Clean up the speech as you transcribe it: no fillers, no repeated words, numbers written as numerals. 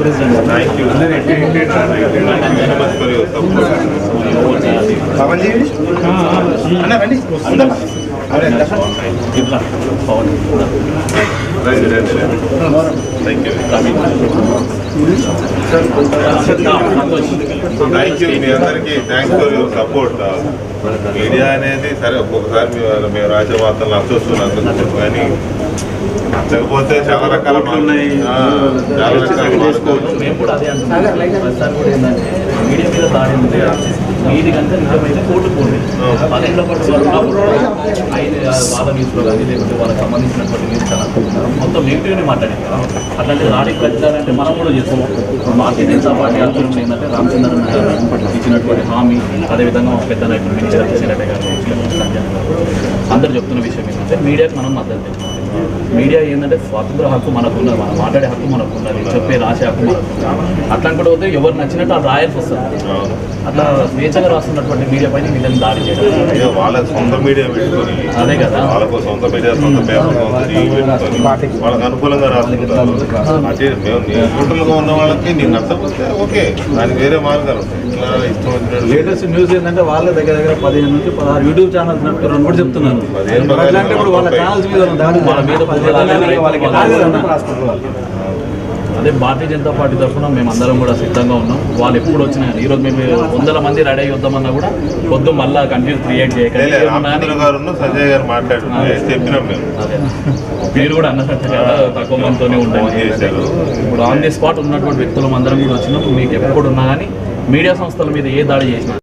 president. Thank you. Thank you very much for your support. Thank you. Thank you మీ అందరికీ thanks for your support. Media అనేది సరే ఒక్కొక్కసారి మేము రాసే వార్తలు నచ్చొస్తున్నందుకు, కానీ లేకపోతే చాలా రకాల ఉన్నాయి, చాలా రకాలు మార్చుకోవచ్చు. మేము కూడా అదే అంటున్నాం. ప్రస్తుతానికి కూడా ఏంటంటే మీడియా మీద దాడి ఉంది. మీడికంటే నిజమైతే కోర్టు పోండి. 10 ఏళ్ల పాటు వాళ్ళ న్యూస్లో కానీ లేకపోతే వాళ్ళకి సంబంధించినటువంటి న్యూస్ ఛానల్ మొత్తం నెగిటివ్ని మాట్లాడారు. అట్లాంటి దాడికి ప్రతిదారంటే మనం కూడా చేస్తాం. భారతీయ జనతా పార్టీ ఆధ్వర్యంలో ఏంటంటే రామచంద్రన్ గారు ఇచ్చినటువంటి హామీ, అదేవిధంగా పెద్ద నాయకులు మినిస్టర్ కిషన్ రెడ్డి గారు, అందరూ చెప్తున్న విషయం ఏంటంటే మీడియాకి మనం మద్దతు తెచ్చుకోవాలి. మీడియా ఏంటంటే స్వాతంత్ర హక్కు మనకు ఉన్నది, మనం మాట్లాడే హక్కు మనకు ఉన్నది, చెప్పే రాసే హక్కు మనకు. అట్లా కూడా పోతే ఎవరు నచ్చినట్టు అది రాయాల్సి వస్తుంది. అట్లా స్వేచ్ఛగా రాస్తున్నటువంటి మీడియా పైన వీళ్ళని దాడి చేయడం, వాళ్ళకి సొంత మీడియా పెట్టుకొని, అదే కదా వాళ్ళకు సొంత మీడియా, సొంత పేపర్, సొంత టీవీ పెట్టుకొని వాళ్ళకి అనుకూలంగా రాసుకుంటారు. అంటే మేము న్యూట్రల్గా ఉన్న వాళ్ళకి నీకు నచ్చకపోతే ఓకే, దానికి వేరే మార్గాలు ఉంటాయి. ఇట్లా ఇష్టం వచ్చినట్టు లేటెస్ట్ న్యూస్ ఏంటంటే వాళ్ళ దగ్గర 15 నుంచి 16 యూట్యూబ్ ఛానల్స్ నడుపుతారు కూడా చెప్తున్నారు. వాళ్ళ ఛానల్స్ మీద అదే భారతీయ జనతా పార్టీ తరఫున మేము అందరం కూడా సిద్ధంగా ఉన్నాం. వాళ్ళు ఎప్పుడు వచ్చినా ఈరోజు మేము 100 మంది రెడీ అవుతామన్నా కూడా పొద్దు మళ్ళీ కన్ఫ్యూజ్ క్రియేట్ చేయకండి. సంజయ్ గారు మాట్లాడుతున్నారు, చెప్పినాం మేము. అదే మీరు కూడా అన్నట్టు కదా తక్కువ మందితోనే ఉంటాయి. ఇప్పుడు ఆన్ ది స్పాట్ ఉన్నటువంటి వ్యక్తులం అందరం కూడా వచ్చినప్పుడు మీకు ఎప్పుడున్నా కానీ మీడియా సంస్థల మీద ఏ దాడి చేసినా